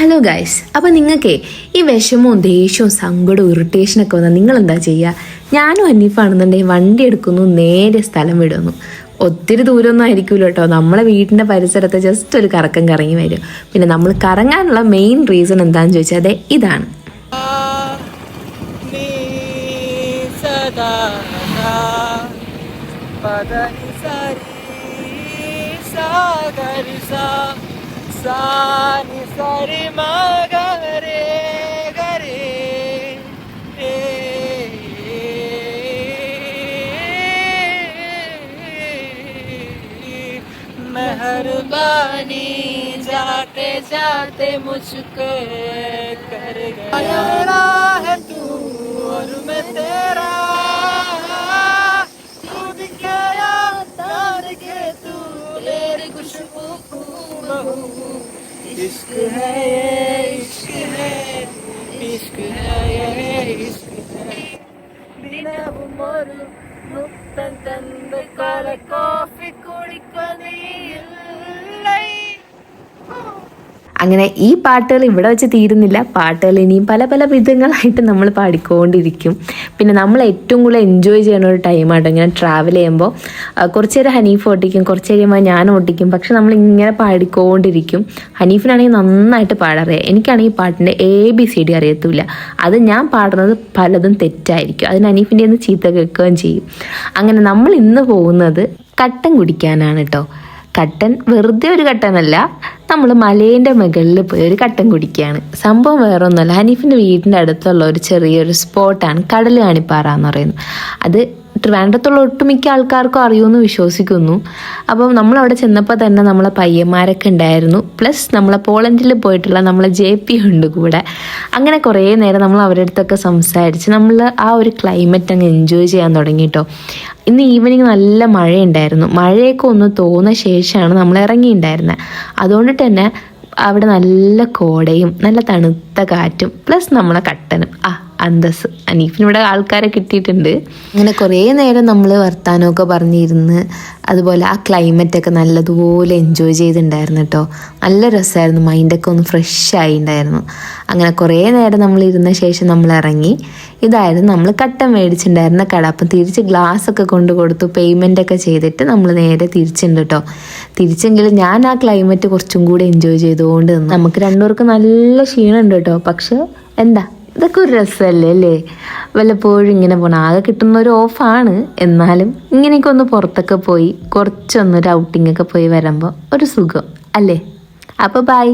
Hello guys, അപ്പോൾ നിങ്ങൾക്കേ ഈ വിഷമവും ദേഷ്യവും സങ്കടവും ഇറിറ്റേഷനൊക്കെ വന്നാൽ നിങ്ങളെന്താ ചെയ്യുക? ഞാനും ഹനീഫാണെന്നുണ്ടെങ്കിൽ വണ്ടി എടുക്കുന്നു, നേരെ സ്ഥലം വിടുന്നു. ഒത്തിരി ദൂരമൊന്നും ആയിരിക്കുമല്ലോ കേട്ടോ, നമ്മളെ വീടിൻ്റെ പരിസരത്ത് ജസ്റ്റ് ഒരു കറക്കം കറങ്ങി വരും. പിന്നെ നമ്മൾ കറങ്ങാനുള്ള മെയിൻ റീസൺ എന്താണെന്ന് ചോദിച്ചാൽ അതെ ഇതാണ്. सानी सारी मगरे गरे मेहरबानी जाते जाते मुझको कर गया है तू और मैं तेरा तू दिखे या तार के तू तेरी खुशबू इश्क है ये इश्क है इश्क है ये इश्क है दिनवु मोरु मुक्तन तंद काल कॉफी कुडिक्कनिल्लै. അങ്ങനെ ഈ പാട്ടുകൾ ഇവിടെ വെച്ച് തീരുന്നില്ല. പാട്ടുകൾ ഇനിയും പല പല വിധങ്ങളായിട്ട് നമ്മൾ പാടിക്കൊണ്ടിരിക്കും. പിന്നെ നമ്മൾ ഏറ്റവും കൂടുതൽ എൻജോയ് ചെയ്യുന്ന ഒരു ടൈമാട്ടോ ഇങ്ങനെ ട്രാവൽ ചെയ്യുമ്പോൾ. കുറച്ച് നേരം ഹനീഫ് ഓട്ടിക്കും, കുറച്ച് കഴിയുമ്പോൾ ഞാൻ ഓട്ടിക്കും. പക്ഷെ നമ്മളിങ്ങനെ പാടിക്കൊണ്ടിരിക്കും. ഹനീഫിനാണെങ്കിൽ നന്നായിട്ട് പാടാറിയാം, എനിക്കാണെങ്കിൽ പാട്ടിൻ്റെ ABCD അറിയത്തില്ല. അത് ഞാൻ പാടുന്നത് പലതും തെറ്റായിരിക്കും, അതിന് ഹനീഫിൻ്റെ ഒന്ന് ചീത്ത കേൾക്കുകയും ചെയ്യും. അങ്ങനെ നമ്മൾ ഇന്ന് പോകുന്നത് കട്ടൻ കുടിക്കാനാണ് കേട്ടോ. കട്ടൻ വെറുതെ ഒരു കട്ടനല്ല, നമ്മൾ മലേൻ്റെ മുകളിൽ പോയി ഒരു കട്ടൻ കുടിക്കുകയാണ്. സംഭവം വേറെ ഒന്നുമല്ല, ഹനീഫിൻ്റെ വീടിൻ്റെ അടുത്തുള്ള ഒരു ചെറിയൊരു സ്പോട്ടാണ് കടലുകാണിപ്പാറ എന്ന് പറയുന്നത്. അത് ട്രിവാൻഡ്രത്തുള്ള ഒട്ടുമിക്ക ആൾക്കാർക്കും അറിയുമെന്ന് വിശ്വസിക്കുന്നു. അപ്പം നമ്മളവിടെ ചെന്നപ്പോൾ തന്നെ നമ്മളെ പയ്യന്മാരൊക്കെ ഉണ്ടായിരുന്നു, പ്ലസ് നമ്മളെ പോളണ്ടിൽ പോയിട്ടുള്ള നമ്മളെ JP ഉണ്ട് കൂടെ. അങ്ങനെ കുറേ നേരം നമ്മൾ അവരുടെ അടുത്തൊക്കെ സംസാരിച്ച് നമ്മൾ ആ ഒരു ക്ലൈമറ്റ് അങ്ങ് എൻജോയ് ചെയ്യാൻ തുടങ്ങി കേട്ടോ. ഇന്ന് ഈവനിങ് നല്ല മഴയുണ്ടായിരുന്നു. മഴയൊക്കെ ഒന്ന് തോന്നിയ ശേഷമാണ് നമ്മൾ ഇറങ്ങിയിട്ടുണ്ടായിരുന്നത്. അതുകൊണ്ട് തന്നെ അവിടെ നല്ല കോടയും നല്ല തണുത്ത കാറ്റും പ്ലസ് നമ്മളെ കട്ടനും അന്തസ്. അനീഫിനിവിടെ ആൾക്കാരെ കിട്ടിയിട്ടുണ്ട്. അങ്ങനെ കുറേ നേരം നമ്മൾ വർത്താനമൊക്കെ പറഞ്ഞിരുന്ന് അതുപോലെ ആ ക്ലൈമറ്റൊക്കെ നല്ലതുപോലെ എൻജോയ് ചെയ്തിട്ടുണ്ടായിരുന്നു കേട്ടോ. നല്ല രസമായിരുന്നു, മൈൻഡൊക്കെ ഒന്ന് ഫ്രഷ് ആയിട്ടുണ്ടായിരുന്നു. അങ്ങനെ കുറേ നേരം നമ്മൾ ഇരുന്ന ശേഷം നമ്മൾ ഇറങ്ങി. ഇതായിരുന്നു നമ്മൾ കട്ടൻ മേടിച്ചിട്ടുണ്ടായിരുന്ന കട. അപ്പം തിരിച്ച് ഗ്ലാസ്സൊക്കെ കൊണ്ട് കൊടുത്തു, പേയ്മെൻ്റൊക്കെ ചെയ്തിട്ട് നമ്മൾ നേരെ തിരിച്ചുണ്ട് കേട്ടോ. തിരിച്ചെങ്കിലും ഞാൻ ആ ക്ലൈമറ്റ് കുറച്ചും കൂടി എൻജോയ് ചെയ്തുകൊണ്ട് നിന്ന്. നമുക്ക് രണ്ടുപേർക്കും നല്ല ക്ഷീണമുണ്ട് കേട്ടോ. പക്ഷെ എന്താ, ഇതൊക്കെ ഒരു രസമല്ലേ അല്ലേ? വല്ലപ്പോഴും ഇങ്ങനെ പോകണം. ആകെ കിട്ടുന്ന ഒരു ഓഫാണ്, എന്നാലും ഇങ്ങനെയൊക്കെ ഒന്ന് പുറത്തൊക്കെ പോയി കുറച്ചൊന്നൊരു ഔട്ടിങ്ങൊക്കെ പോയി വരുമ്പോൾ ഒരു സുഖം അല്ലേ? അപ്പോൾ ബൈ.